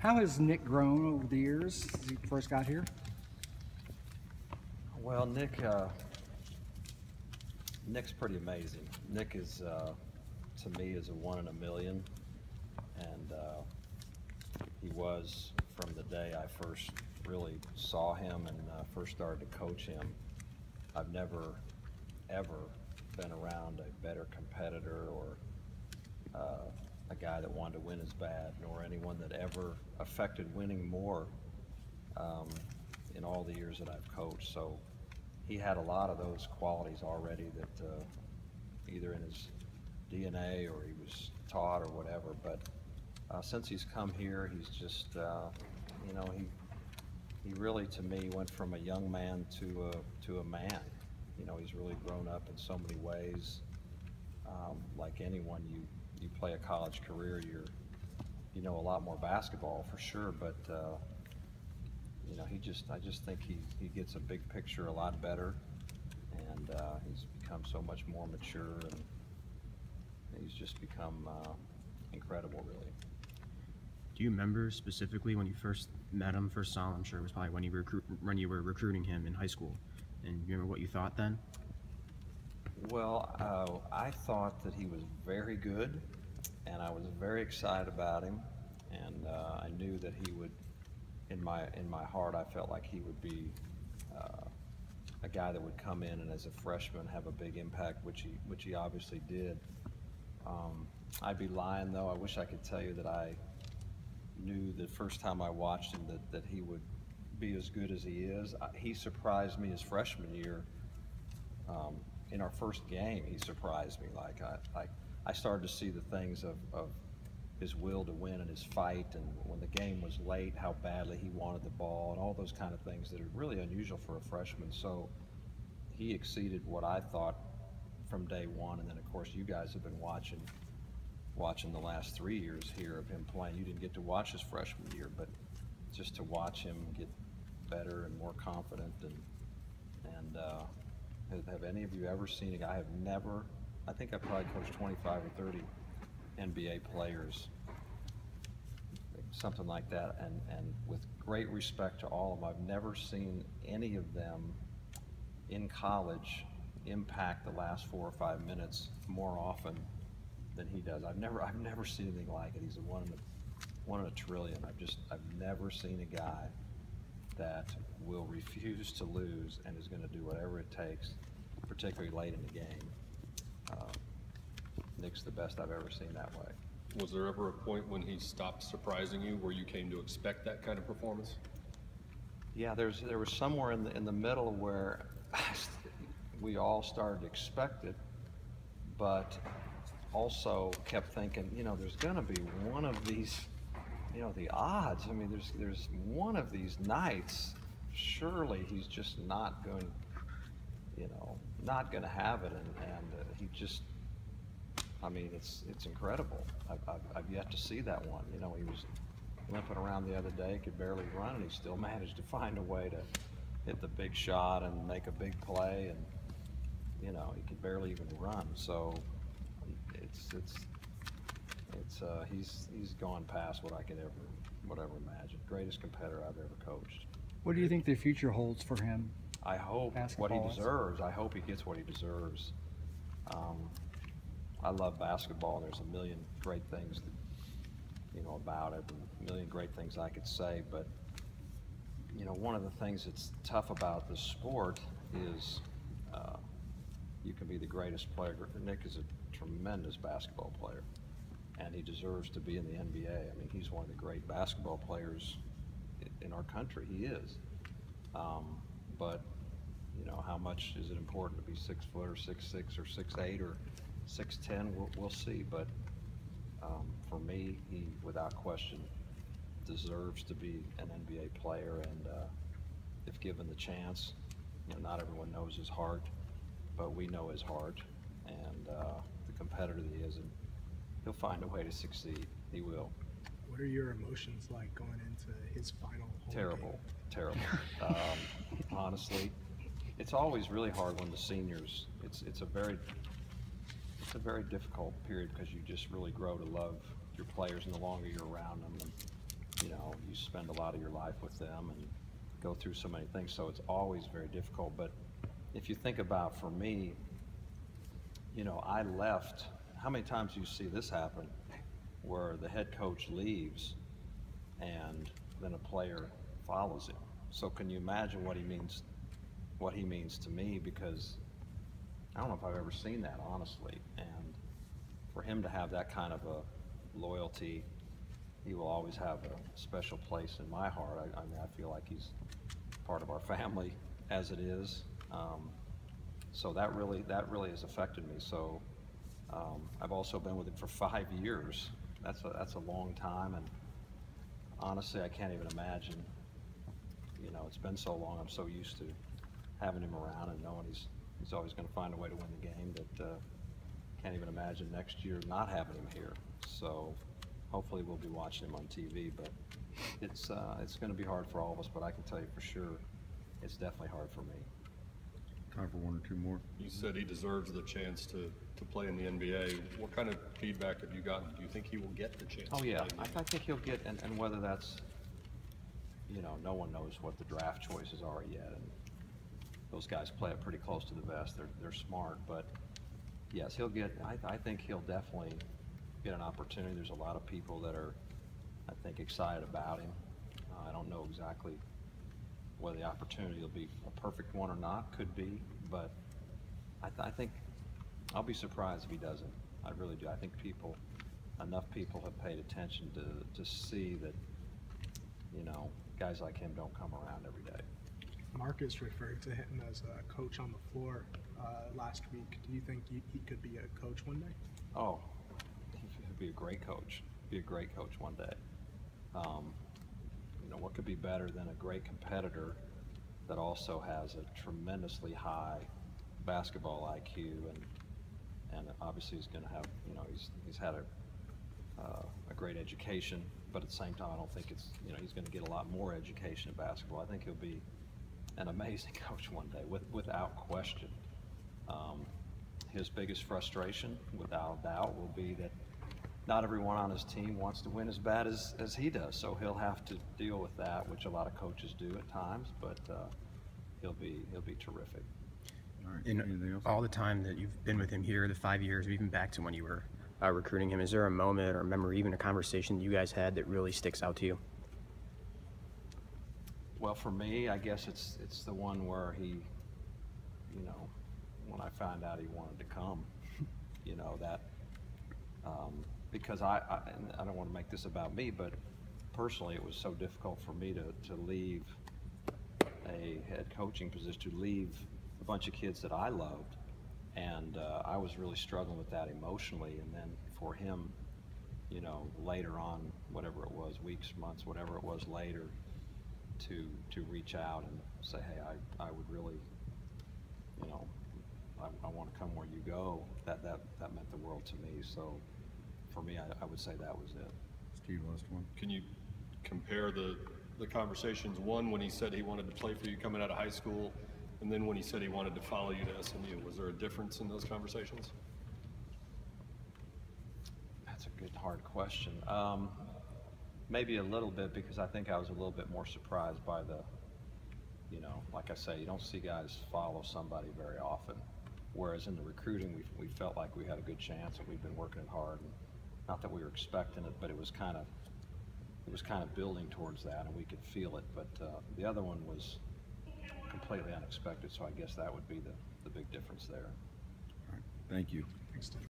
How has Nic grown over the years since he first got here? Well, Nic's pretty amazing. Nic is, to me, is a 1 in a million, and he was from the day I first really saw him and first started to coach him. I've never, ever been around a better competitor or a guy that wanted to win as bad, nor anyone that ever affected winning more in all the years that I've coached. So he had a lot of those qualities already that either in his DNA or he was taught or whatever. But since he's come here, he's just, you know, he really, to me, went from a young man to a man. You know, he's really grown up in so many ways. Like anyone, you play a college career, you know a lot more basketball for sure, but you know, I just think he gets a big picture a lot better, and he's become so much more mature, and he's just become incredible, really. Do you remember specifically when you first met him, first saw him? I'm sure it was probably when you were recruiting him in high school, and you remember what you thought then? Well, I thought that he was very good, and I was very excited about him, and I knew that he would, in my heart, I felt like he would be a guy that would come in and as a freshman have a big impact, which he obviously did. I'd be lying though. I wish I could tell you that I knew the first time I watched him that he would be as good as he is. He surprised me his freshman year. In our first game, he surprised me. I started to see the things of his will to win and his fight, and when the game was late, how badly he wanted the ball, and all those kind of things that are really unusual for a freshman. So he exceeded what I thought from day one, and then of course you guys have been watching the last 3 years here of him playing. You didn't get to watch his freshman year, but just to watch him get better and more confident, and have any of you ever seen a guy? I think I've probably coached 25 or 30 NBA players, something like that, and with great respect to all of them, I've never seen any of them in college impact the last 4 or 5 minutes more often than he does. I've never seen anything like it. He's a one in a trillion. I've never seen a guy that will refuse to lose and is going to do whatever it takes, particularly late in the game. Nic's the best I've ever seen that way. Was there ever a point when he stopped surprising you, where you came to expect that kind of performance? Yeah, there was somewhere in the middle where we all started to expect it, but also kept thinking, you know, there's going to be one of these, you know, the odds. I mean, there's one of these nights. Surely he's just not going, you know, not going to have it, and he just. I mean, it's incredible. I've yet to see that one. You know, he was limping around the other day, could barely run, and he still managed to find a way to hit the big shot and make a big play, and you know, he could barely even run. So he's gone past what I could ever imagine. Greatest competitor I've ever coached. What do you think the future holds for him? I hope what he deserves. I hope he gets what he deserves. I love basketball. There's a million great things, you know, about it, and a million great things I could say. But you know, one of the things that's tough about this sport is you can be the greatest player. Nic is a tremendous basketball player, and he deserves to be in the NBA. I mean, he's one of the great basketball players in our country. He is. But you know, how much is it important to be 6 foot or 6'6" or 6'8" or 6'10", we'll see, but for me, he, without question, deserves to be an NBA player, and if given the chance, you know, not everyone knows his heart, but we know his heart, and the competitor that he is, and he'll find a way to succeed. He will. What are your emotions like going into his final home Terrible, game? terrible. Honestly, it's always really hard when the seniors, it's a very difficult period, because you just really grow to love your players, and the longer you're around them, and you know, spend a lot of your life with them and go through so many things. So it's always very difficult. But if you think about, for me, you know, I left. How many times do you see this happen, where the head coach leaves and then a player follows him? So can you imagine what he means to me? Because I don't know if I've ever seen that, honestly. And for him to have that kind of a loyalty, he will always have a special place in my heart. I mean, I feel like he's part of our family as it is. So that really has affected me. So I've also been with him for 5 years. That's a long time, and honestly, I can't even imagine. You know, it's been so long. I'm so used to having him around and knowing he's always going to find a way to win the game that can't even imagine next year not having him here. So hopefully we'll be watching him on TV, but it's going to be hard for all of us. But I can tell you for sure, it's definitely hard for me. Time for one or two more. You said he deserves the chance to play in the NBA. What kind of feedback have you gotten? Do you think he will get the chance? Oh yeah, to play in the I think he'll get, and whether that's, you know, no one knows what the draft choices are yet, and those guys play it pretty close to the vest. They're smart, but yes, he'll get. I think he'll definitely get an opportunity. There's a lot of people that are, I think, excited about him. I don't know exactly whether the opportunity will be a perfect one or not. Could be, but I think I'll be surprised if he doesn't. I really do. I think enough people have paid attention to see that, you know, guys like him don't come around every day. Marcus referred to him as a coach on the floor last week. Do you think he could be a coach one day? Oh, he'd be a great coach. Be a great coach one day. You know, what could be better than a great competitor that also has a tremendously high basketball IQ, and obviously he's going to have, you know, he's had a great education, but at the same time I don't think it's, you know, he's going to get a lot more education in basketball. I think he'll be an amazing coach one day, without question. His biggest frustration, without doubt, will be that not everyone on his team wants to win as bad as he does, so he'll have to deal with that, which a lot of coaches do at times, but he'll be terrific. All right. In Anything else? all the time that you've been with him here, the 5 years, or even back to when you were recruiting him, is there a moment or a memory, even a conversation that you guys had that really sticks out to you? Well, for me, I guess it's the one where he, you know, when I found out he wanted to come, you know, that, because I don't want to make this about me, but personally it was so difficult for me to leave a head coaching position, to leave a bunch of kids that I loved, and I was really struggling with that emotionally. And then for him, you know, later on, whatever it was, weeks, months, whatever it was later, to reach out and say, hey, I would really, you know, I want to come where you go, that meant the world to me. So for me, I would say that was it. Steve, last one. Can you compare the conversations, one when he said he wanted to play for you coming out of high school, and then when he said he wanted to follow you to SMU? Was there a difference in those conversations? That's a good, hard question. Maybe a little bit, because I think I was a little bit more surprised by the, you know, like I say, you don't see guys follow somebody very often. Whereas in the recruiting, we felt like we had a good chance, and we've been working it hard. And not that we were expecting it, but it was kind of building towards that, and we could feel it. But the other one was completely unexpected, so I guess that would be the big difference there. All right. Thank you. Thanks, Tim.